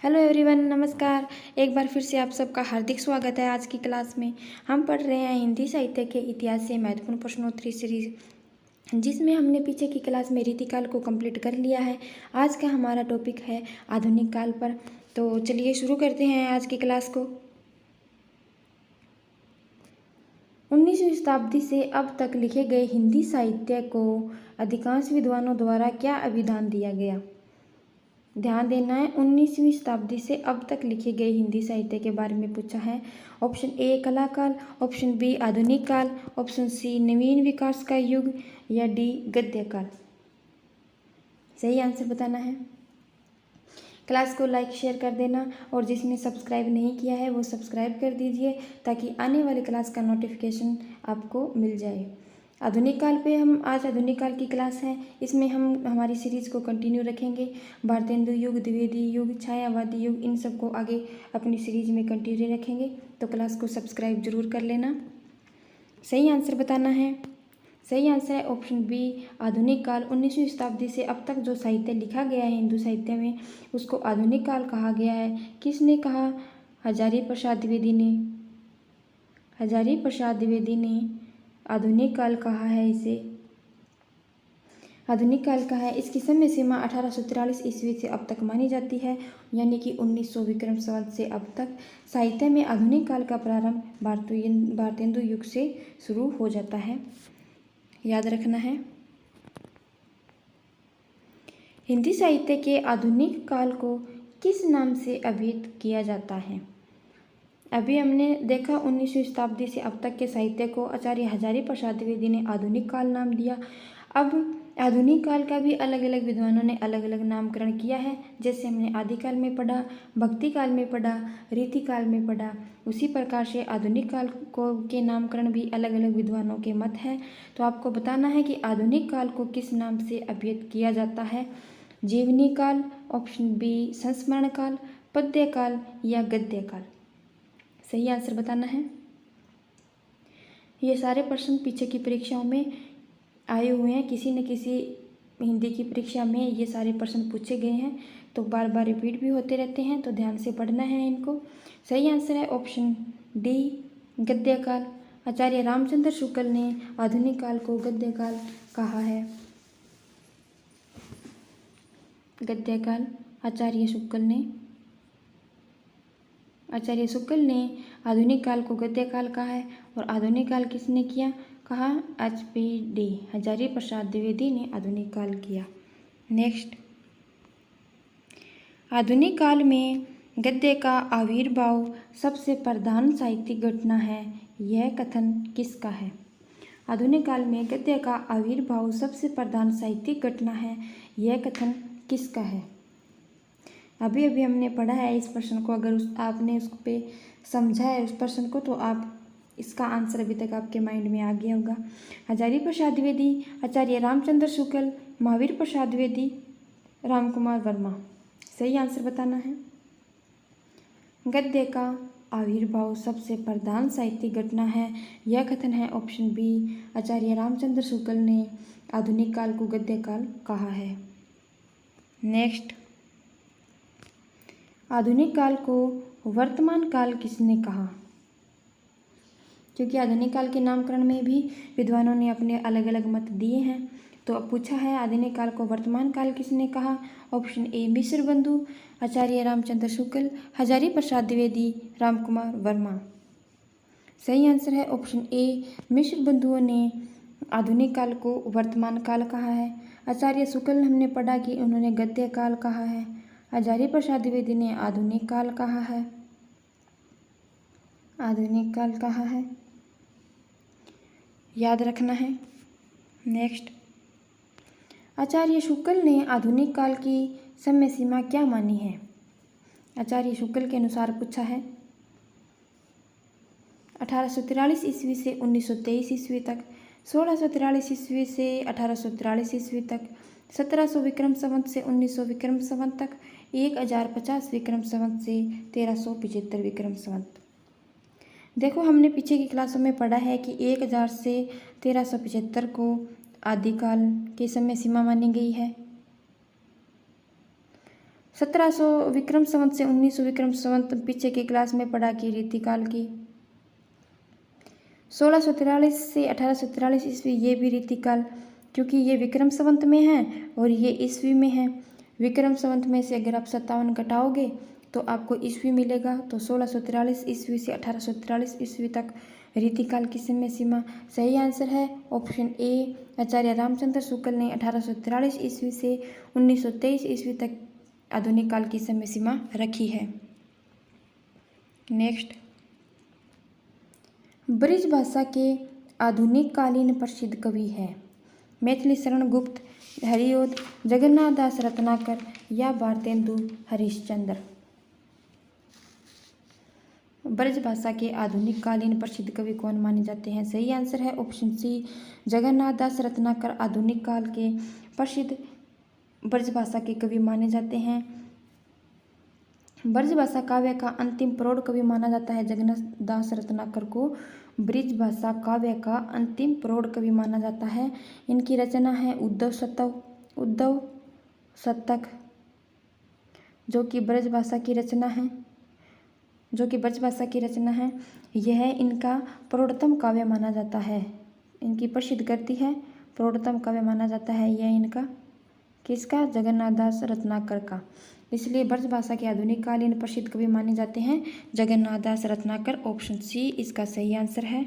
Hello everyone, नमस्कार। एक बार फिर से आप सबका हार्दिक स्वागत है। आज की क्लास में हम पढ़ रहे हैं हिंदी साहित्य के इतिहास से महत्वपूर्ण प्रश्नोत्तरी सीरीज, जिसमें हमने पीछे की क्लास में रीतिकाल को कंप्लीट कर लिया है। आज का हमारा टॉपिक है आधुनिक काल पर। तो चलिए शुरू करते हैं आज की क्लास को। 19वीं शताब्दी से अब तक लिखे गए हिंदी साहित्य को अधिकांश विद्वानों द्वारा क्या अभिधान दिया गया? ध्यान देना है, 19वीं शताब्दी से अब तक लिखे गए हिंदी साहित्य के बारे में पूछा है। ऑप्शन ए कला काल, ऑप्शन बी आधुनिक काल, ऑप्शन सी नवीन विकास का युग या डी गद्य काल। सही आंसर बताना है। क्लास को लाइक शेयर कर देना और जिसने सब्सक्राइब नहीं किया है वो सब्सक्राइब कर दीजिए ताकि आने वाली क्लास का नोटिफिकेशन आपको मिल जाए। आधुनिक काल पे हम आज आधुनिक काल की क्लास है। इसमें हम हमारी सीरीज़ को कंटिन्यू रखेंगे। भारतेंदु युग, द्विवेदी युग, छायावादी युग, इन सबको आगे अपनी सीरीज में कंटिन्यू रखेंगे। तो क्लास को सब्सक्राइब जरूर कर लेना। सही आंसर बताना है। सही आंसर है ऑप्शन बी आधुनिक काल। 19वीं शताब्दी से अब तक जो साहित्य लिखा गया है हिंदू साहित्य में उसको आधुनिक काल कहा गया है। किसने कहा? हजारी प्रसाद द्विवेदी ने। हजारी प्रसाद द्विवेदी ने आधुनिक काल कहा है इसे। आधुनिक काल का है। इसकी समय सीमा 1843 ईस्वी से अब तक मानी जाती है, यानी कि 1900 विक्रम संवत से अब तक साहित्य में आधुनिक काल का प्रारंभ भारतेंदु युग से शुरू हो जाता है। याद रखना है। हिंदी साहित्य के आधुनिक काल को किस नाम से अभिहित किया जाता है? अभी हमने देखा 19वीं शताब्दी से अब तक के साहित्य को आचार्य हजारी प्रसाद द्विवेदी ने आधुनिक काल नाम दिया। अब आधुनिक काल का भी अलग अलग विद्वानों ने अलग अलग नामकरण किया है। जैसे हमने आदिकाल में पढ़ा, भक्ति काल में पढ़ा, रीतिकाल में पढ़ा, उसी प्रकार से आधुनिक काल को के नामकरण भी अलग अलग विद्वानों के मत है। तो आपको बताना है कि आधुनिक काल को किस नाम से अभिहित किया जाता है। जीवनी काल, ऑप्शन बी संस्मरण काल, पद्य काल या गद्य काल। सही आंसर बताना है। ये सारे प्रश्न पीछे की परीक्षाओं में आए हुए हैं। किसी न किसी हिंदी की परीक्षा में ये सारे प्रश्न पूछे गए हैं, तो बार बार रिपीट भी होते रहते हैं, तो ध्यान से पढ़ना है इनको। सही आंसर है ऑप्शन डी गद्य काल। आचार्य रामचंद्र शुक्ल ने आधुनिक काल को गद्य काल कहा है। गद्य काल आचार्य शुक्ल ने आधुनिक काल को गद्य काल कहा है। और आधुनिक काल किसने किया? कहा HP हजारी प्रसाद द्विवेदी ने आधुनिक काल किया। नेक्स्ट, आधुनिक काल में गद्य का आविर्भाव सबसे प्रधान साहित्यिक घटना है, यह कथन किसका है? आधुनिक काल में गद्य का आविर्भाव सबसे प्रधान साहित्यिक घटना है, यह कथन किसका है? अभी अभी हमने पढ़ा है इस प्रश्न को। अगर आपने उस पे समझा है उस प्रश्न को, तो आप इसका आंसर अभी तक आपके माइंड में आ गया होगा। हजारी प्रसाद द्विवेदी, आचार्य रामचंद्र शुक्ल, महावीर प्रसाद द्विवेदी, रामकुमार वर्मा। सही आंसर बताना है। गद्य का आविर्भाव सबसे प्रधान साहित्यिक घटना है, यह कथन है ऑप्शन बी आचार्य रामचंद्र शुक्ल ने आधुनिक काल को गद्य काल कहा है। नेक्स्ट, आधुनिक काल को वर्तमान काल किसने कहा? क्योंकि आधुनिक काल के नामकरण में भी विद्वानों ने अपने अलग अलग मत दिए हैं, तो अब पूछा है आधुनिक काल को वर्तमान काल किसने कहा? ऑप्शन ए मिश्र बंधु, आचार्य रामचंद्र शुक्ल, हजारी प्रसाद द्विवेदी, रामकुमार वर्मा। सही आंसर है ऑप्शन ए मिश्र बंधुओं ने आधुनिक काल को वर्तमान काल कहा है। आचार्य शुक्ल हमने पढ़ा कि उन्होंने गद्य काल कहा है। हजारी प्रसाद द्विवेदी ने आधुनिक काल कहा है। आधुनिक काल कहा है, याद रखना है। नेक्स्ट, आचार्य शुक्ल ने आधुनिक काल की समय सीमा क्या मानी है? आचार्य शुक्ल के अनुसार पूछा है 1843 ईस्वी से 1923 ईस्वी तक, 1643 ईस्वी से 1843 ईस्वी तक, 1700 विक्रम संवत से 1900 विक्रम संवत तक, 1050 विक्रम संवत से 1375 विक्रम संवत। देखो, हमने पीछे की क्लासों में पढ़ा है कि 1000 से 1375 को आदिकाल की समय सीमा मानी गई है। 1700 विक्रम संवत से 1900 विक्रम संवत पीछे की क्लास में पढ़ा की रीतिकाल की। 1643 से 1843 ईस्वी ये भी रीतिकाल, क्योंकि ये विक्रम संवत में है और ये ईस्वी में है। विक्रम संवत में से अगर आप 57 घटाओगे तो आपको ईस्वी मिलेगा। तो 1643 ईस्वी से 1843 ईस्वी तक रीतिकाल की समय सीमा। सही आंसर है ऑप्शन ए। आचार्य रामचंद्र शुक्ल ने 1843 ईस्वी से 1923 ईस्वी तक आधुनिक काल की समय सीमा रखी है। नेक्स्ट, ब्रज भाषा के आधुनिक कालीन प्रसिद्ध कवि है। मैथिली शरण गुप्त, हरिओद, जगन्नाथ दास रत्नाकर या भारतेंदु हरिश्चंद्र। ब्रज भाषा के आधुनिक कालीन प्रसिद्ध कवि कौन माने जाते हैं? सही आंसर है ऑप्शन सी, जगन्नाथ दास रत्नाकर आधुनिक काल के प्रसिद्ध ब्रज भाषा के कवि माने जाते हैं। ब्रज भाषा काव्य का अंतिम प्रौढ़ कवि माना जाता है जगन्नाथ दास रत्नाकर को। ब्रज भाषा काव्य का अंतिम प्रौढ़ कवि माना जाता है। इनकी रचना है उद्धव शतक, जो कि ब्रज भाषा की रचना है। यह इनका प्रौढ़तम काव्य माना जाता है। इनकी प्रसिद्ध कृति है, प्रौढ़तम काव्य माना जाता है यह इनका, किसका? जगन्नाथ दास रत्नाकर का। इसलिए ब्रज भाषा के आधुनिक कालीन प्रसिद्ध कवि माने जाते हैं जगन्नाथ दास रत्नाकर। ऑप्शन सी इसका सही आंसर है।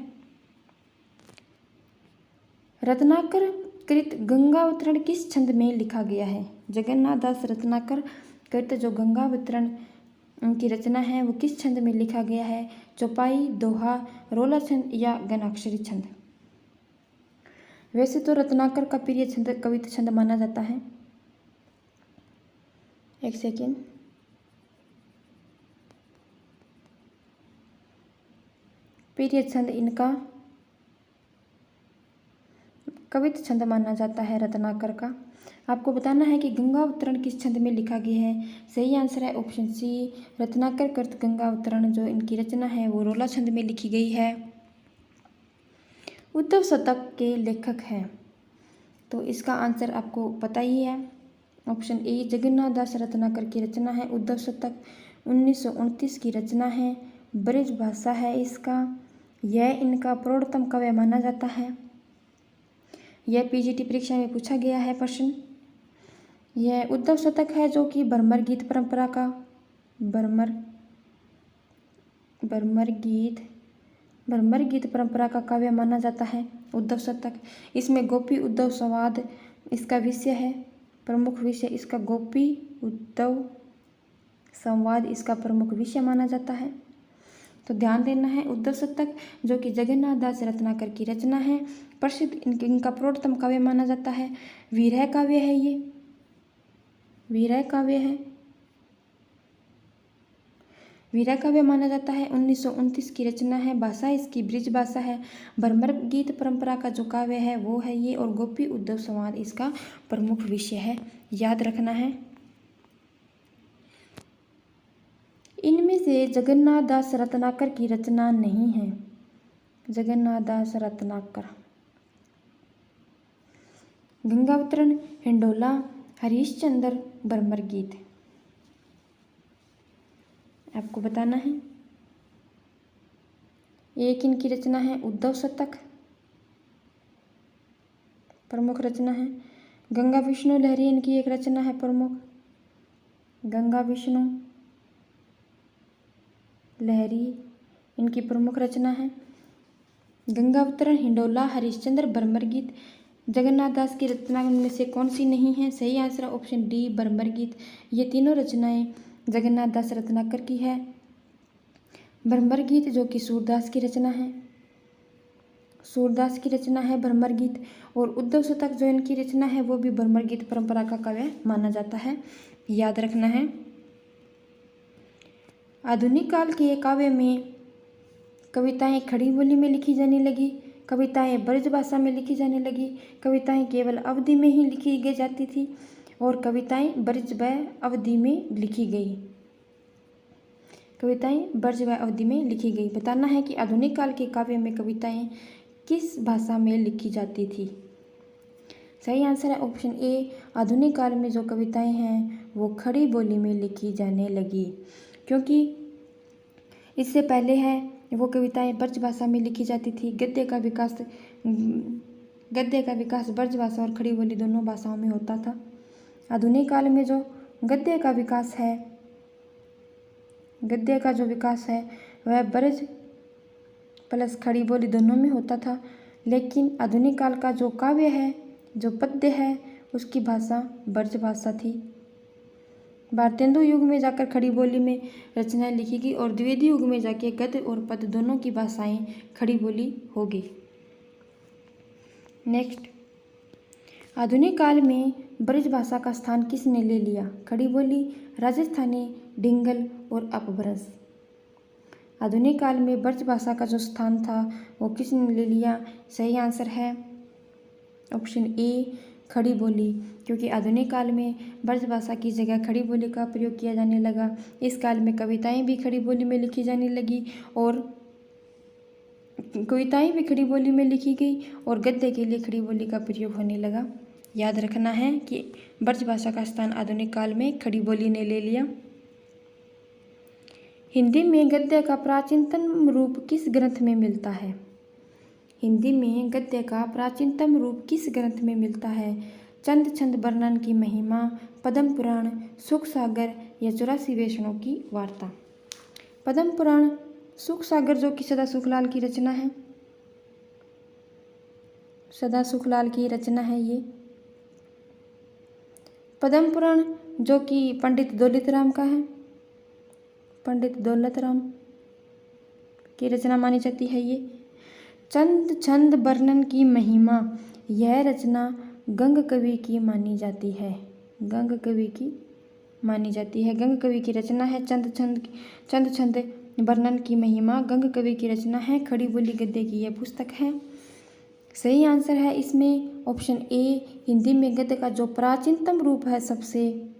रत्नाकर कृत गंगावतरण किस छंद में लिखा गया है? जगन्नाथ दास रत्नाकर कृत जो गंगावतरण उनकी रचना है वो किस छंद में लिखा गया है? चौपाई, दोहा, रोला छंद या गणाक्षरी छंद। वैसे तो रत्नाकर का प्रिय छंद कविता छंद माना जाता है। एक सेकेंड, प्रिय छंद इनका कविता छंद माना जाता है रत्नाकर का। आपको बताना है कि गंगावतरण किस छंद में लिखा गया है। सही आंसर है ऑप्शन सी, रत्नाकर कृत गंगावतरण जो इनकी रचना है वो रोला छंद में लिखी गई है। उद्धव शतक के लेखक हैं, तो इसका आंसर आपको पता ही है। ऑप्शन ए, जगन्नाथ दास रत्नाकर की रचना है उद्धव शतक, 1929 की रचना है, ब्रज भाषा है इसका। यह इनका प्रौढ़तम काव्य माना जाता है। यह पीजीटी परीक्षा में पूछा गया है प्रश्न। यह उद्धव शतक है जो कि भ्रमर गीत परंपरा का भ्रमर गीत परंपरा का काव्य माना जाता है उद्धव शतक। इसमें गोपी उद्धव संवाद इसका विषय है, प्रमुख विषय इसका गोपी उद्धव संवाद इसका प्रमुख विषय माना जाता है। तो ध्यान देना है, उद्धव शतक जो कि जगन्नाथ दास रत्नाकर की रचना है, प्रसिद्ध इनका प्रौढ़तम काव्य माना जाता है। विरह काव्य है, ये विरह काव्य है, विरह काव्य माना जाता है। 1929 की रचना है, भाषा इसकी ब्रज भाषा है। भ्रमर गीत परंपरा का जो काव्य है वो है ये, और गोपी उद्धव संवाद इसका प्रमुख विषय है, याद रखना है। इनमें से जगन्नाथ दास रत्नाकर की रचना नहीं है। जगन्नाथ दास रत्नाकर, गंगावतरण, हिंडोला, हरिश्चंद्र, भ्रमर गीत, आपको बताना है। एक इनकी रचना है उद्धव शतक, प्रमुख रचना है। गंगा विष्णु लहरी इनकी एक रचना है प्रमुख, गंगा विष्णु लहरी इनकी प्रमुख रचना है। गंगावतरण, हिंडोला, हरिश्चंद्र, भ्रमर गीत जगन्नाथ दास की रचना में से कौन सी नहीं है? सही आंसर ऑप्शन डी, भ्रमर गीत। ये तीनों रचनाएं जगन्नाथ दास रत्नाकर की है। भ्रमर गीत जो कि सूरदास की रचना है, सूरदास की रचना है भ्रमर गीत। और उद्धव शतक जो इनकी रचना है वो भी भ्रमर गीत परंपरा का काव्य माना जाता है, याद रखना है। आधुनिक काल के काव्य में कविताएं खड़ी बोली में लिखी जाने लगी, कविताएं ब्रज भाषा में लिखी जाने लगी, कविताएं केवल अवधि में ही लिखी गई जाती थी और कविताएं ब्रज व अवधि में लिखी गई, कविताएं ब्रज व अवधि में लिखी गई। बताना है कि आधुनिक काल के काव्य में कविताएं किस भाषा में लिखी जाती थी। सही आंसर है ऑप्शन ए, आधुनिक काल में जो कविताएं हैं वो खड़ी बोली में लिखी जाने लगी। क्योंकि इससे पहले है वो कविताएं ब्रज भाषा में लिखी जाती थी। गद्य का विकास ब्रज भाषा और खड़ी बोली दोनों भाषाओं में होता था। आधुनिक काल में जो गद्य का विकास है वह ब्रज प्लस खड़ी बोली दोनों में होता था। लेकिन आधुनिक काल का जो काव्य है, जो पद्य है, उसकी भाषा ब्रज भाषा थी। भारतेंदु युग में जाकर खड़ी बोली में रचनाएं लिखी गई और द्विवेदी युग में जाके गद्य और पद्य दोनों की भाषाएं खड़ी बोली हो गई। नेक्स्ट, आधुनिक काल में ब्रज भाषा का स्थान किसने ले लिया? खड़ी बोली, राजस्थानी, डिंगल और अपभ्रंश। आधुनिक काल में ब्रज भाषा का जो स्थान था वो किसने ले लिया? सही आंसर है ऑप्शन ए, खड़ी बोली। क्योंकि आधुनिक काल में ब्रज भाषा की जगह खड़ी बोली का प्रयोग किया जाने लगा। इस काल में कविताएं भी खड़ी बोली में लिखी जाने लगी और कविताएं भी खड़ी बोली में लिखी गई और गद्य के लिए खड़ी बोली का प्रयोग होने लगा। याद रखना है कि ब्रज भाषा का स्थान आधुनिक काल में खड़ी बोली ने ले लिया। हिंदी में गद्य का प्राचीनतम रूप किस ग्रंथ में मिलता है? हिंदी में गद्य का प्राचीनतम रूप किस ग्रंथ में मिलता है? चंद छंद वर्णन की महिमा, पद्म पुराण, सुख सागर या 84 वैष्णव की वार्ता। पद्म पुराण, सुख सागर जो कि सदा सुखलाल की रचना है, सदा सुखलाल की रचना है ये। पद्म पुराण जो कि पंडित दौलतराम का है, पंडित दौलतराम की रचना मानी जाती है ये। चंद छंद वर्णन की महिमा, यह रचना गंग कवि की मानी जाती है, गंग कवि की मानी जाती है। गंग कवि की रचना है चंद छंद वर्णन की महिमा, गंग कवि की रचना है। खड़ी बोली गद्य की यह पुस्तक है। सही आंसर है इसमें ऑप्शन ए, हिंदी में गद्य का जो प्राचीनतम रूप है सबसे।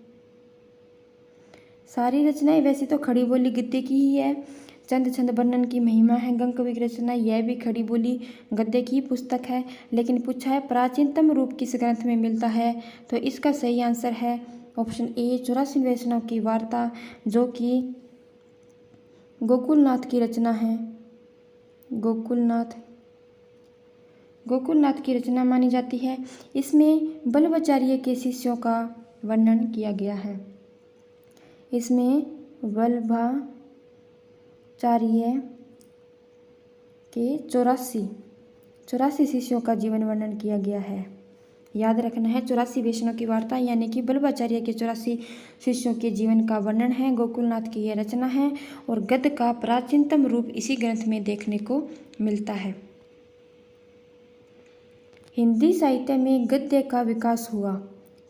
सारी रचनाएं वैसे तो खड़ी बोली गद्य की ही है। चंद छंद वर्णन की महिमा है गंग कवि की रचना, यह भी खड़ी बोली गद्य की पुस्तक है। लेकिन पूछा है प्राचीनतम रूप किस ग्रंथ में मिलता है, तो इसका सही आंसर है ऑप्शन ए, 84 वैष्णव की वार्ता, जो कि गोकुलनाथ की रचना है। गोकुलनाथ की रचना मानी जाती है। इसमें वल्लभाचार्य के शिष्यों का वर्णन किया गया है। इसमें वल्लभाचार्य के 84 शिष्यों का जीवन वर्णन किया गया है। याद रखना है 84 वैष्णव की वार्ता यानी कि वल्लभाचार्य के 84 शिष्यों के जीवन का वर्णन है। गोकुलनाथ की यह रचना है और गद्य का प्राचीनतम रूप इसी ग्रंथ में देखने को मिलता है। हिंदी साहित्य में गद्य का विकास हुआ,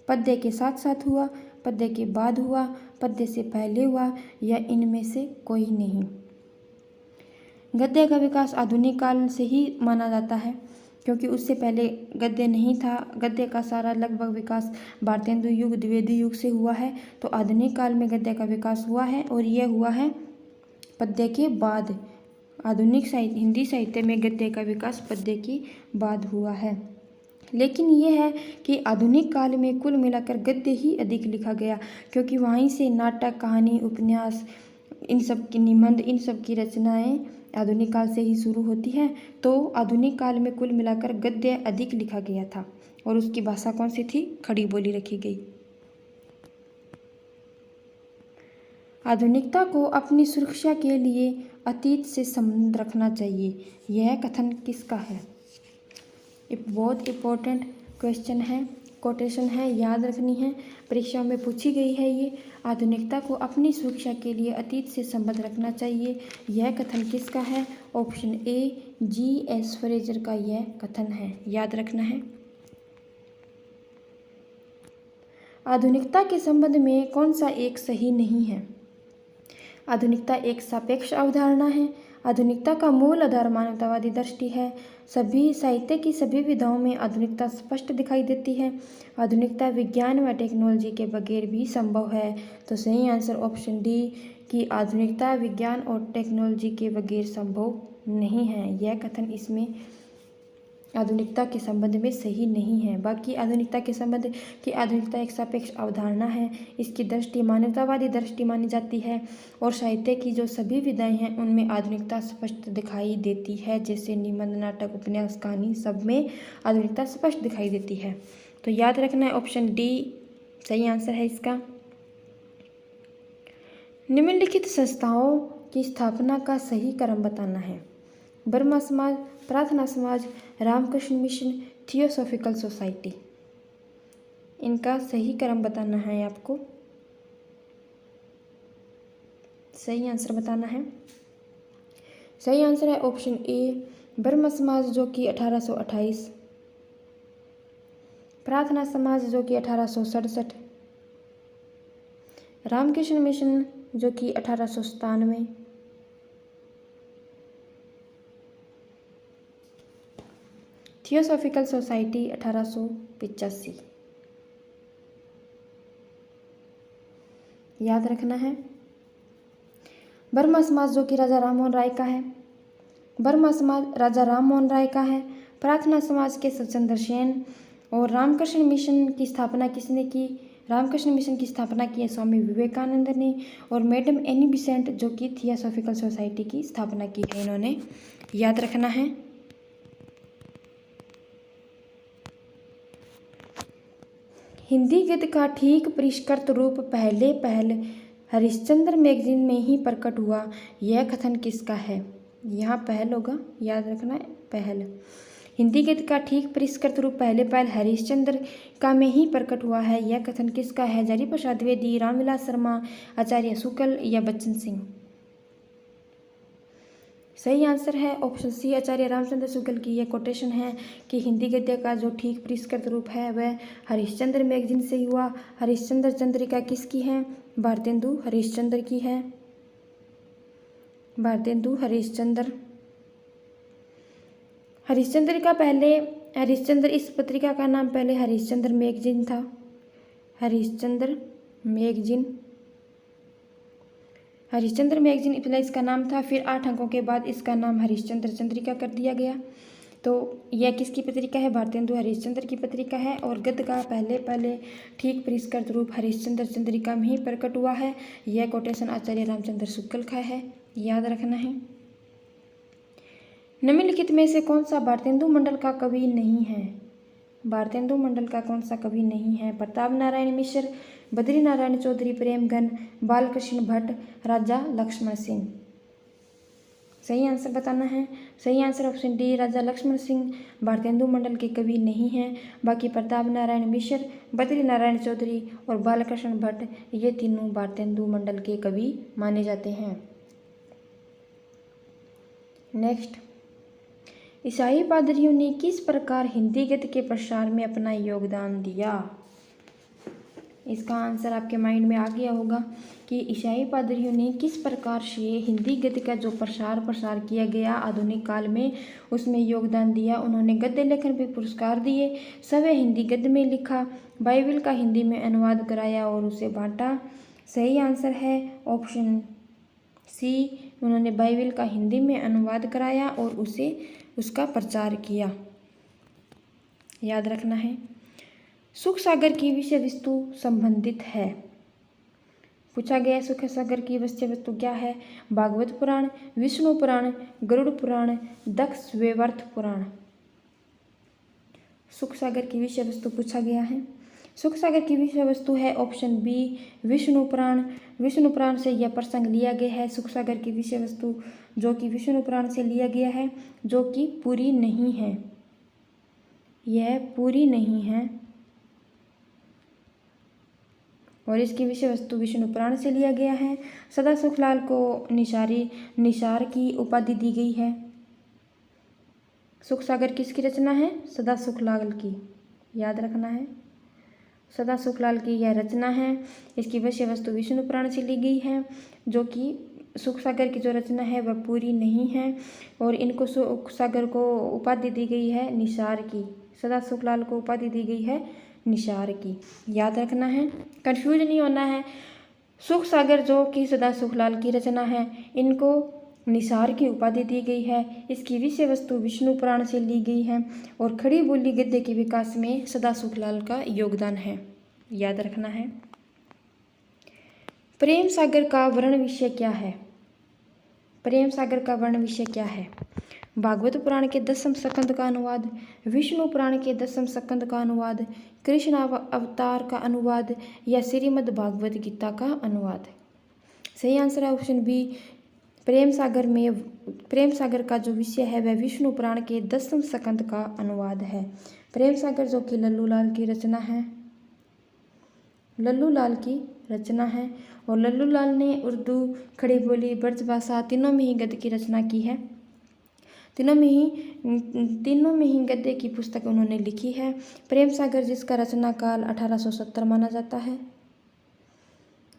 पद्य के साथ साथ हुआ, पद्य के बाद हुआ, पद्य से पहले हुआ या इनमें से कोई नहीं? गद्य का विकास आधुनिक काल से ही माना जाता है, क्योंकि उससे पहले गद्य नहीं था। गद्य का सारा लगभग विकास भारतेंदु युग, द्विवेदी युग से हुआ है। तो आधुनिक काल में गद्य का विकास हुआ है और यह हुआ है पद्य के बाद। आधुनिक हिंदी साहित्य में गद्य का विकास पद्य के बाद हुआ है। लेकिन यह है कि आधुनिक काल में कुल मिलाकर गद्य ही अधिक लिखा गया, क्योंकि वहीं से नाटक, कहानी, उपन्यास, इन सब की निबंध, इन सब की रचनाएं आधुनिक काल से ही शुरू होती हैं। तो आधुनिक काल में कुल मिलाकर गद्य अधिक लिखा गया था और उसकी भाषा कौन सी थी? खड़ी बोली रखी गई। आधुनिकता को अपनी सुरक्षा के लिए अतीत से संबंध रखना चाहिए, यह कथन किसका है? एक बहुत इम्पोर्टेंट क्वेश्चन है, कोटेशन है, याद रखनी है, परीक्षाओं में पूछी गई है ये। आधुनिकता को अपनी सुरक्षा के लिए अतीत से संबंध रखना चाहिए, यह कथन किसका है? Option A, G.S. फ्रेजर का यह कथन है, याद रखना है। आधुनिकता के संबंध में कौन सा एक सही नहीं है? आधुनिकता एक सापेक्ष अवधारणा है। आधुनिकता का मूल आधार मानवतावादी दृष्टि है। सभी साहित्य की सभी विधाओं में आधुनिकता स्पष्ट दिखाई देती है। आधुनिकता विज्ञान व टेक्नोलॉजी के बगैर भी संभव है। तो सही आंसर ऑप्शन डी कि आधुनिकता विज्ञान और टेक्नोलॉजी के बगैर संभव नहीं है, यह कथन इसमें आधुनिकता के संबंध में सही नहीं है। बाकी आधुनिकता के संबंध की आधुनिकता एक सापेक्ष अवधारणा है। इसकी दृष्टि मानवतावादी दृष्टि मानी जाती है और साहित्य की जो सभी विधाएं हैं उनमें आधुनिकता स्पष्ट दिखाई देती है। जैसे निबंध, नाटक, उपन्यास, कहानी, सब में आधुनिकता स्पष्ट दिखाई देती है। तो याद रखना है ऑप्शन डी सही आंसर है इसका। निम्नलिखित संस्थाओं की स्थापना का सही क्रम बताना है। ब्रह्म समाज, प्रार्थना समाज, रामकृष्ण मिशन, थियोसॉफिकल सोसाइटी। इनका सही क्रम बताना है आपको, सही आंसर बताना है। सही आंसर है ऑप्शन ए ब्रह्म समाज जो कि 1828, प्रार्थना समाज जो कि 1867, रामकृष्ण मिशन जो कि 1897, थियोसॉफिकल सोसाइटी 1885। याद रखना है। ब्रह्म समाज जो कि राजा राममोहन राय का है, ब्रह्म समाज राजा राममोहन राय का है, प्रार्थना समाज के सत्येंद्र सेन, और रामकृष्ण मिशन की स्थापना किसने की? रामकृष्ण मिशन की स्थापना की है स्वामी विवेकानंद ने, और मैडम एनी बिसेंट जो कि थियोसॉफिकल सोसाइटी की स्थापना की है इन्होंने। याद रखना है। हिंदी गद्य का ठीक परिष्कृत रूप पहल हरिश्चंद्र मैगजीन में ही प्रकट हुआ, यह कथन किसका है? यहाँ पहल होगा, याद रखना है पहल। हिंदी गद्य का ठीक परिष्कृत रूप पहल हरिश्चंद्र का में ही प्रकट हुआ है, यह कथन किसका है? हजारी प्रसाद द्विवेदी, रामविलास शर्मा, आचार्य शुक्ल या बच्चन सिंह? सही आंसर है ऑप्शन सी आचार्य रामचंद्र शुक्ल की यह कोटेशन है कि हिंदी गद्य का जो ठीक परिष्कृत रूप है वह हरिश्चंद्र मैगजीन से हुआ। हरिश्चंद्र चंद्रिका किसकी है? भारतेंदु हरिश्चंद्र की है, भारतेंदु हरिश्चंद्र। हरिश्चंद्र का पहले हरिश्चंद्र इस पत्रिका का नाम पहले हरिश्चंद्र मैगजीन था, हरिश्चंद्र मैगजीन, हरिश्चंद्र मैगजीन पहले इसका नाम था। फिर 8 अंकों के बाद इसका नाम हरिश्चंद्र चंद्रिका कर दिया गया। तो यह किसकी पत्रिका है? भारतेंदु हरिश्चंद्र की पत्रिका है। और गद्य का पहले ठीक परिष्कृत रूप हरिश्चंद्र चंद्रिका में ही प्रकट हुआ है, यह कोटेशन आचार्य रामचंद्र शुक्ल का है। याद रखना है। निम्नलिखित में से कौन सा भारतेंदु मंडल का कवि नहीं है? भारतेंदु मंडल का कौन सा कवि नहीं है? प्रताप नारायण मिश्र, बद्री नारायण चौधरी, प्रेमगन, बालकृष्ण भट्ट, राजा लक्ष्मण सिंह। सही आंसर बताना है। सही आंसर ऑप्शन डी राजा लक्ष्मण सिंह भारतेंदु मंडल के कवि नहीं हैं। बाकी प्रताप नारायण मिश्र, बद्री नारायण चौधरी और बालकृष्ण भट्ट ये तीनों भारतेंदु मंडल के कवि माने जाते हैं। नेक्स्ट, ईसाई पादरियों ने किस प्रकार हिंदी गद्य के प्रसार में अपना योगदान दिया? इसका आंसर आपके माइंड में आ गया होगा कि ईसाई पादरियों ने किस प्रकार से हिंदी गद्य का जो प्रसार किया गया आधुनिक काल में उसमें योगदान दिया। उन्होंने गद्य लेखन पे पुरस्कार दिए, सवै हिंदी गद्य में लिखा, बाइबल का हिंदी में अनुवाद कराया और उसे बांटा। सही आंसर है ऑप्शन सी, उन्होंने बाइबल का हिंदी में अनुवाद कराया और उसका प्रचार किया। याद रखना है। सुख सागर की विषय वस्तु संबंधित है, पूछा गया सुख सागर की विषय वस्तु क्या है? भागवत पुराण, विष्णु पुराण, गरुड़ पुराण, दक्ष वेवर्त पुराण। सुख सागर की विषय वस्तु पूछा गया है। सुख सागर की विषय वस्तु है ऑप्शन बी विष्णु पुराण। विष्णु पुराण से यह प्रसंग लिया गया है। सुख सागर की विषय वस्तु जो कि विष्णु पुराण से लिया गया है, जो कि पूरी नहीं है, यह पूरी नहीं है और इसकी विषय वस्तु विष्णु पुराण से लिया गया है। सदा सुखलाल को निसार की उपाधि दी गई है। सुख सागर किसकी रचना है? सदा सुखलाल की। याद रखना है, सदा सुखलाल की यह रचना है। इसकी विषय वस्तु विष्णु पुराण से ली गई है, जो कि सुख सागर की जो रचना है वह पूरी नहीं है और इनको सुख सागर को उपाधि दी गई है निसार की। सदा सुखलाल को उपाधि दी गई है निसार की। याद रखना है, कंफ्यूज नहीं होना है। सुख सागर जो कि सदा सुखलाल की रचना है, इनको निसार की उपाधि दी गई है। इसकी विषय वस्तु विष्णु पुराण से ली गई है और खड़ी बोली गद्य के विकास में सदा सुखलाल का योगदान है, याद रखना है। प्रेम सागर का वर्ण विषय क्या है? प्रेम सागर का वर्ण विषय क्या है? भागवत पुराण के 10वें स्कंद का अनुवाद, विष्णु पुराण के 10वें स्कंद का अनुवाद, कृष्ण अवतार का अनुवाद या श्रीमद् भागवत गीता का अनुवाद। सही आंसर है ऑप्शन बी। प्रेम सागर का जो विषय है वह विष्णु पुराण के 10वें स्कंद का अनुवाद है। प्रेम सागर जो कि लल्लू लाल की रचना है, लल्लू लाल की रचना है। और लल्लू लाल ने उर्दू, खड़ी बोली, ब्रजभाषा तीनों में ही गद्य की रचना की है। तीनों में ही गद्य की पुस्तक उन्होंने लिखी है। प्रेम सागर जिसका रचना काल 1870 माना जाता है।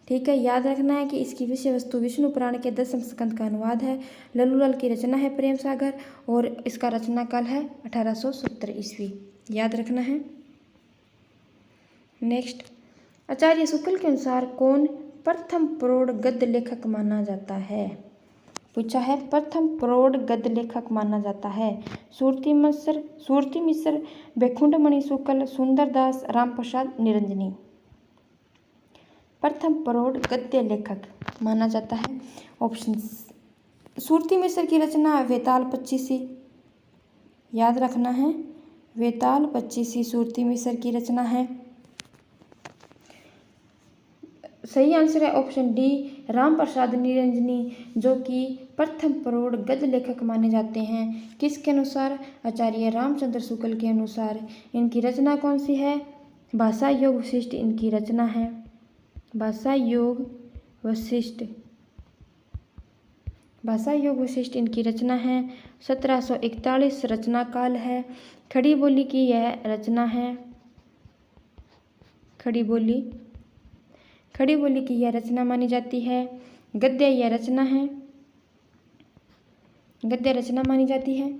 ठीक है, याद रखना है कि इसकी विषय वस्तु विष्णु पुराण के 10वें स्कंद का अनुवाद है। लल्लू लाल की रचना है प्रेम सागर और इसका रचना काल है 1870 ईस्वी, याद रखना है। नेक्स्ट, आचार्य शुक्ल के अनुसार कौन प्रथम प्रौढ़ गद्य लेखक माना जाता है? पूछा है, प्रथम प्रौढ़ गद्य लेखक माना जाता है। सूरती मिश्र, बैकुंठमणि शुक्ल, सुंदरदास, रामप्रसाद, निरंजनी। प्रथम प्रौढ़ गद्य लेखक माना जाता है ऑप्शन। सूरती मिश्र की रचना वेताल पच्चीसी, याद रखना है, वेताल पच्चीसी सूरती मिश्र की रचना है। सही आंसर है ऑप्शन डी, रामप्रसाद निरंजनी, जो कि प्रथम प्रौढ़ गद्य लेखक माने जाते हैं। किसके अनुसार? आचार्य रामचंद्र शुक्ल के अनुसार। इनकी रचना कौन सी है? भाषा योग वशिष्ठ इनकी रचना है। भाषा योग वशिष्ठ इनकी रचना है। 1741 रचना काल है। खड़ी बोली की यह रचना है। खड़ी बोली की यह रचना मानी जाती है। गद्य यह रचना है, गद्य रचना मानी जाती है।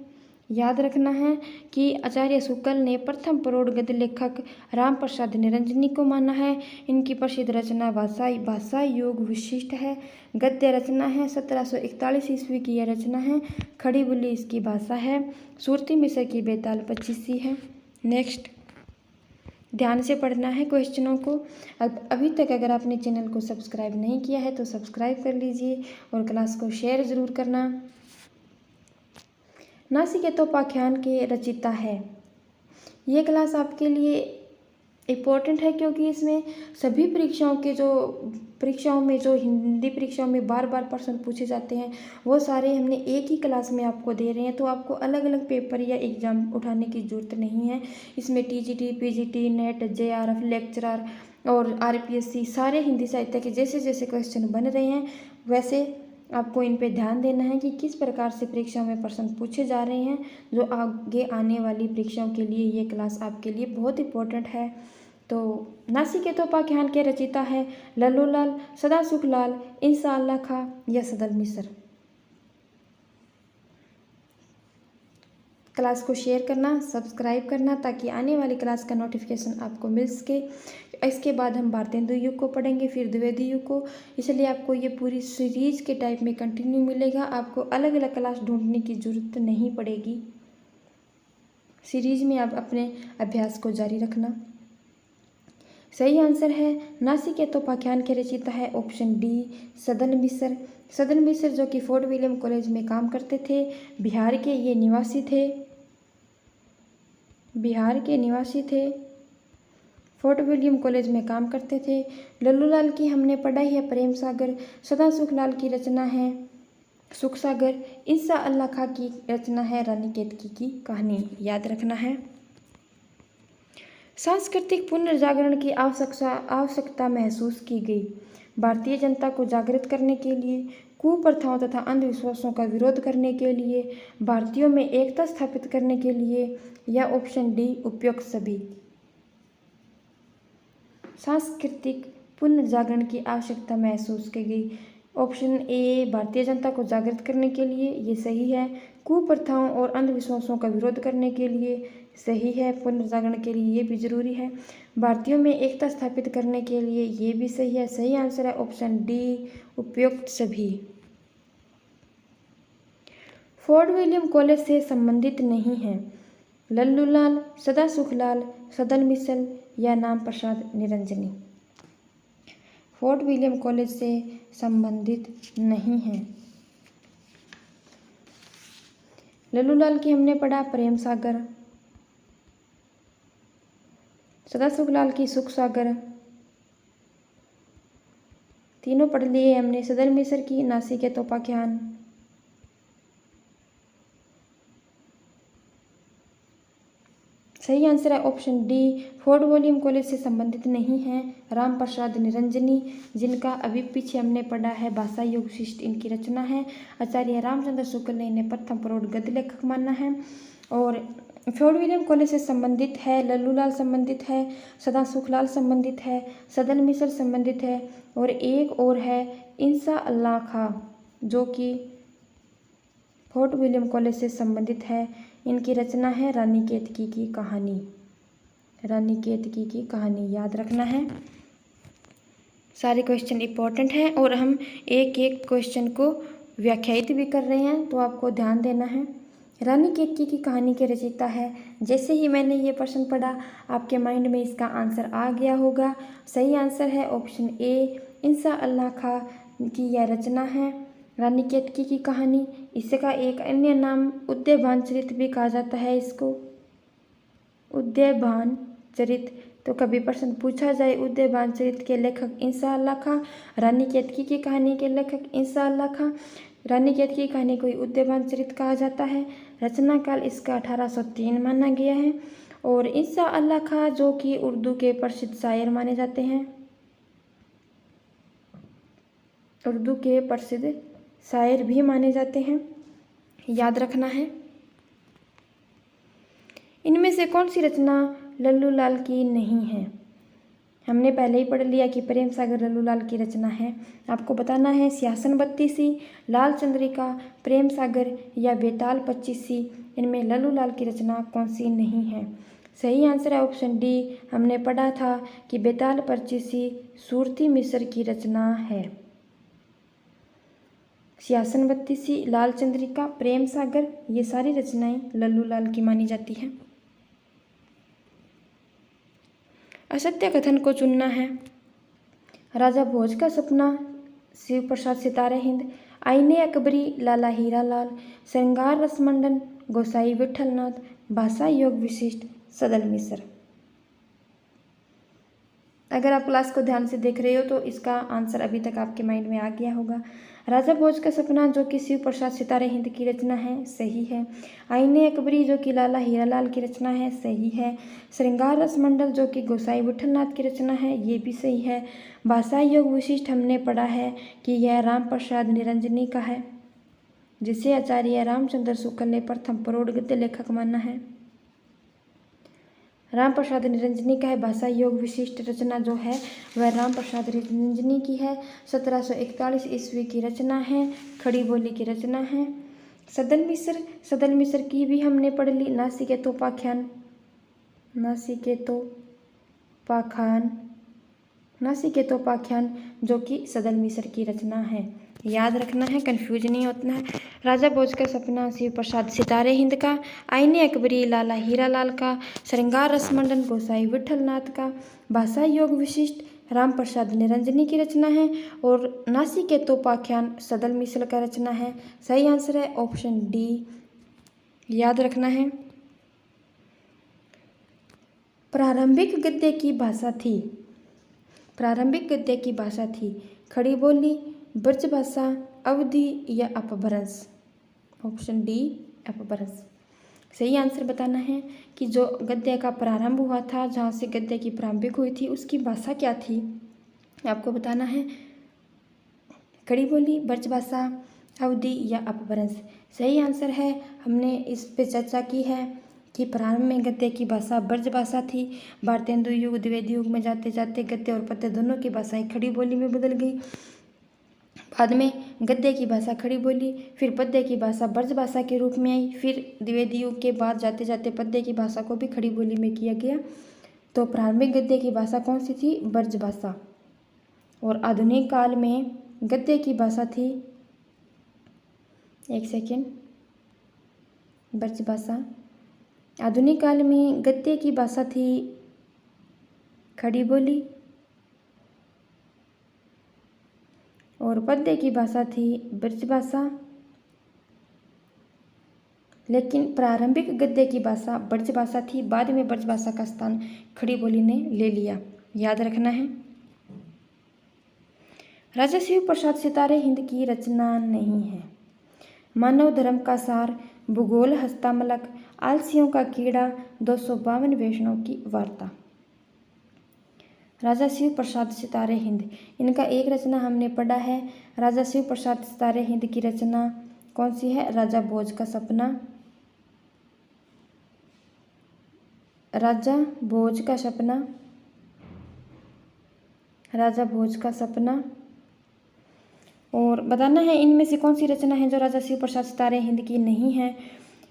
याद रखना है कि आचार्य शुक्ल ने प्रथम प्रौढ़ गद्य लेखक रामप्रसाद निरंजनी को माना है। इनकी प्रसिद्ध रचना भाषा योग विशिष्ट है। गद्य रचना है 1741 ईस्वी की यह रचना है। खड़ी बोली इसकी भाषा है। सूरती मिश्र की बेताल पच्चीसी है। नेक्स्ट, ध्यान से पढ़ना है क्वेश्चनों को। अभी तक अगर आपने चैनल को सब्सक्राइब नहीं किया है तो सब्सक्राइब कर लीजिए और क्लास को शेयर ज़रूर करना। नासिकेतोपाख्यान के रचयिता है। ये क्लास आपके लिए इम्पोर्टेंट है क्योंकि इसमें सभी परीक्षाओं में जो हिंदी परीक्षाओं में बार बार प्रश्न पूछे जाते हैं वो सारे हमने एक ही क्लास में आपको दे रहे हैं, तो आपको अलग अलग पेपर या एग्ज़ाम उठाने की ज़रूरत नहीं है। इसमें TGT, PGT, net, JRF, lecturer और आरपीएससी सारे हिंदी साहित्य के जैसे जैसे क्वेश्चन बन रहे हैं वैसे आपको इन पे ध्यान देना है कि किस प्रकार से परीक्षाओं में प्रश्न पूछे जा रहे हैं। जो आगे आने वाली परीक्षाओं के लिए ये क्लास आपके लिए बहुत इम्पोर्टेंट है। तो नासिकेतोपाख्यान के रचयिता है लल्लू लाल, सदा सुखलाल, इंसा अल्लाह खां या सदल मिश्र। क्लास को शेयर करना, सब्सक्राइब करना ताकि आने वाली क्लास का नोटिफिकेशन आपको मिल सके। इसके बाद हम भारतेंदु युग को पढ़ेंगे, फिर द्विवेदी युग को, इसलिए आपको ये पूरी सीरीज के टाइप में कंटिन्यू मिलेगा। आपको अलग अलग क्लास ढूंढने की ज़रूरत नहीं पड़ेगी। सीरीज में आप अपने अभ्यास को जारी रखना। सही आंसर है नासिकेतोपाख्यान के रचयिता है ऑप्शन डी, सदन मिश्र। सदन मिश्र जो कि फोर्ट विलियम कॉलेज में काम करते थे, बिहार के ये निवासी थे। फोर्ट विलियम कॉलेज में काम करते थे। लल्लू लाल की हमने पढ़ाई है प्रेम सागर। सदा सुखलाल की रचना है सुख सागर। इंसा अल्लाह खां की रचना है रानी केतकी की कहानी, याद रखना है। सांस्कृतिक पुनर्जागरण की आवश्यकता महसूस की गई। भारतीय जनता को जागृत करने के लिए, कुप्रथाओं तथा अंधविश्वासों का विरोध करने के लिए, भारतीयों में एकता स्थापित करने के लिए, या ऑप्शन डी उपयुक्त सभी। सांस्कृतिक पुनर्जागरण की आवश्यकता महसूस की गई। ऑप्शन ए भारतीय जनता को जागृत करने के लिए, ये सही है। कुप्रथाओं और अंधविश्वासों का विरोध करने के लिए, सही है। पुनर्जागरण के लिए ये भी जरूरी है। भारतीयों में एकता स्थापित करने के लिए, ये भी सही है। सही आंसर है ऑप्शन डी उपयुक्त सभी। फोर्ट विलियम कॉलेज से संबंधित नहीं है? लल्लूलाल, सदा सुखलाल, सदन मिसल या Ram Prasad Niranjani? Fort William college से संबंधित नहीं है। लल्लूलाल की हमने पढ़ा प्रेम सागर, सदा सुखलाल की सुख सागर, तीनों पढ़ लिए हमने। सदन मिसर की नासिक के तोपाख्यान, सही आंसर है option D, fort William college से संबंधित नहीं है राम प्रसाद निरंजनी, जिनका अभी पीछे हमने पढ़ा है भाषा योग विशिष्ट इनकी रचना है। आचार्य रामचंद्र शुक्ल ने इन्हें प्रथम प्रौढ़ गद्य लेखक माना है। और फोर्ट विलियम कॉलेज से संबंधित है लल्लूलाल संबंधित है, सदा सुखलाल संबंधित है, सदन मिसल संबंधित है और एक और है इंसा अल्लाह खां, जो कि फोर्ट विलियम कॉलेज से संबंधित है। इनकी रचना है रानी केतकी की कहानी। रानी केतकी की कहानी याद रखना है। सारे क्वेश्चन इंपॉर्टेंट हैं और हम एक एक क्वेश्चन को व्याख्यायित भी कर रहे हैं, तो आपको ध्यान देना है। रानी केतकी की कहानी के रचयिता है, जैसे ही मैंने ये प्रश्न पढ़ा आपके माइंड में इसका आंसर आ गया होगा। सही आंसर है ऑप्शन ए, इंसा अल्लाह खां की यह रचना है रानी केतकी की कहानी। इसका एक अन्य नाम उदयभान चरित भी कहा जाता है। इसको उदयभान चरित, तो कभी प्रश्न पूछा जाए उदयभान चरित के लेखक इंसा अल्लाह खां, रानी केतकी की कहानी के लेखक इंसा अल्लाह खां। रानी केतकी की कहानी को उदयभान चरित कहा जाता है। रचना काल इसका 1803 माना गया है। और इंसा अल्लाह खां जो कि उर्दू के प्रसिद्ध शायर माने जाते हैं, उर्दू के प्रसिद्ध शायर भी माने जाते हैं, याद रखना है। इनमें से कौन सी रचना लल्लूलाल की नहीं है? हमने पहले ही पढ़ लिया कि प्रेम सागर लल्लूलाल की रचना है। आपको बताना है सियासन बत्तीसी, लाल चंद्रिका, प्रेम सागर या बेताल पच्चीसी, इनमें लल्लूलाल की रचना कौन सी नहीं है? सही आंसर है ऑप्शन डी। हमने पढ़ा था कि बेताल पच्चीसी सूरती मिसर की रचना है। सियासन बत्तीसी, लाल चंद्रिका, प्रेम सागर, ये सारी रचनाएं लल्लूलाल की मानी जाती हैं। असत्य कथन को चुनना है। राजा भोज का सपना, शिव प्रसाद सितारे हिंद, आईने अकबरी, लाला हीरा लाल, श्रृंगार रसमंडन, गोसाई विठलनाथ, भाषा योग विशिष्ट, सदल मिसर। अगर आप क्लास को ध्यान से देख रहे हो तो इसका आंसर अभी तक आपके माइंड में आ गया होगा। राजा भोज का सपना जो कि शिव प्रसाद सितारे हिंद की रचना है, सही है। आईने अकबरी जो कि लाला हीरालाल की रचना है, सही है। श्रृंगार रसमंडल जो कि गोसाई विठलनाथ की रचना है, ये भी सही है। भाषा योग विशिष्ट हमने पढ़ा है कि यह राम प्रसाद निरंजनी का है, जिसे आचार्य रामचंद्र शुक्ल ने प्रथम प्रौढ़ गद्य लेखक माना है। राम प्रसाद निरंजनी का है। भाषा योग विशिष्ट रचना जो है वह राम प्रसाद निरंजनी की है। 1741 ईस्वी की रचना है। खड़ी बोली की रचना है। सदन मिसर, सदन मिसर की भी हमने पढ़ ली। नासिकेतोपाख्यान, नासिकेतोपाख्यान, नासिकेतोपाख्यान जो कि सदन मिसर की रचना है, याद रखना है, कंफ्यूज नहीं होना है। राजा भोज का सपना शिव प्रसाद सितारे हिंद का, आईने अकबरी लाला हीरालाल का, श्रृंगार रसमंडन गोसाई विठलनाथ का, भाषा योग विशिष्ट राम प्रसाद निरंजनी की रचना है और नासिकेतोपाख्यान सदल मिसल का रचना है। सही आंसर है ऑप्शन डी, याद रखना है। प्रारंभिक गद्य की भाषा थी, प्रारंभिक गद्य की भाषा थी खड़ी बोली, ब्रजभाषा, अवधी या अपभ्रंश? ऑप्शन डी, अपभ्रंश। सही आंसर बताना है कि जो गद्य का प्रारंभ हुआ था, जहाँ से गद्य की प्रारंभिक हुई थी, उसकी भाषा क्या थी, आपको बताना है। खड़ी बोली, ब्रजभाषा, अवधी या अपभ्रंश? सही आंसर है, हमने इस पे चर्चा की है कि प्रारंभ में गद्य की भाषा ब्रजभाषा थी। भारतेंदु युग द्विवेदी युग में जाते जाते गद्य और पद्य दोनों की भाषाएं खड़ी बोली में बदल गई। बाद में गद्य की भाषा खड़ी बोली, फिर पद्य की भाषा ब्रजभाषा के रूप में आई, फिर द्विवेदी युग के बाद जाते जाते पद्य की भाषा को भी खड़ी बोली में किया गया। तो प्रारंभिक गद्य की भाषा कौन सी थी? ब्रजभाषा। और आधुनिक काल में गद्य की भाषा थी, एक सेकेंड, ब्रजभाषा। आधुनिक काल में गद्य की भाषा थी खड़ी बोली और पद्य की भाषा थी ब्रजभाषा। लेकिन प्रारंभिक गद्य की भाषा ब्रजभाषा थी, बाद में ब्रजभाषा का स्थान खड़ी बोली ने ले लिया, याद रखना है। राजा शिव प्रसाद सितारे हिंद की रचना नहीं है। मानव धर्म का सार, भूगोल हस्तामलक, आलसियों का कीड़ा, 252 वैष्णव की वार्ता। राजा शिव प्रसाद सितारे हिंद, इनका एक रचना हमने पढ़ा है। राजा शिव प्रसाद सितारे हिंद की रचना कौन सी है? राजा भोज का सपना। राजा भोज का सपना, राजा भोज का सपना। और बताना है इनमें से कौन सी रचना है जो राजा शिव प्रसाद सितारे हिंद की नहीं है।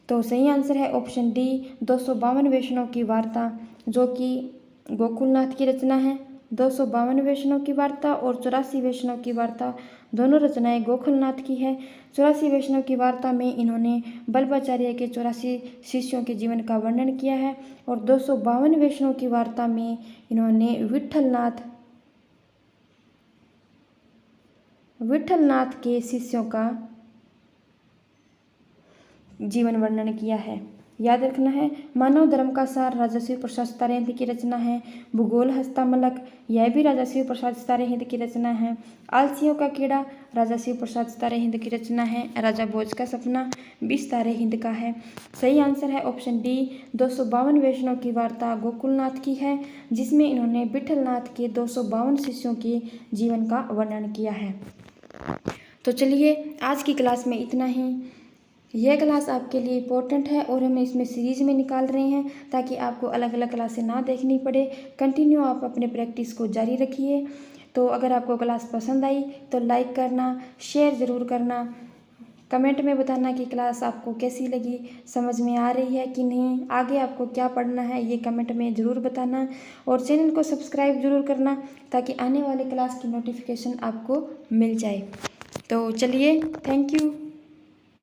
तो सही आंसर है ऑप्शन डी, 252 वैष्णव की वार्ता, जो कि गोकुलनाथ की रचना है। 252 वैष्णव की वार्ता और 84 वैष्णव की वार्ता, दोनों रचनाएं गोकुलनाथ की है। 84 वैष्णव की वार्ता में इन्होंने बल्लभाचार्य के 84 शिष्यों के जीवन का वर्णन किया है और 252 वैष्णव की वार्ता में इन्होंने विठलनाथ के शिष्यों का जीवन वर्णन किया है, याद रखना है। मानव धर्म का सार राजा शिव प्रसाद सितारे हिंद की रचना है। भूगोल हस्तामलक, यह भी राजा शिव प्रसाद सितारे हिंद की रचना है। आलसियों का कीड़ा, राजा शिव प्रसाद सितारे हिंद की रचना है। राजा भोज का सपना भी सितारे हिंद का है। सही आंसर है ऑप्शन डी, 252 वैष्णव की वार्ता गोकुलनाथ की है, जिसमें इन्होंने विठलनाथ के 252 शिष्यों के जीवन का वर्णन किया है। तो चलिए आज की क्लास में इतना ही। यह क्लास आपके लिए इम्पोर्टेंट है और हम इसमें सीरीज में निकाल रहे हैं ताकि आपको अलग अलग क्लासें ना देखनी पड़े। कंटिन्यू आप अपने प्रैक्टिस को जारी रखिए। तो अगर आपको क्लास पसंद आई तो लाइक करना, शेयर ज़रूर करना, कमेंट में बताना कि क्लास आपको कैसी लगी, समझ में आ रही है कि नहीं, आगे आपको क्या पढ़ना है ये कमेंट में ज़रूर बताना और चैनल को सब्सक्राइब ज़रूर करना ताकि आने वाले क्लास की नोटिफिकेशन आपको मिल जाए। तो चलिए, थैंक यू।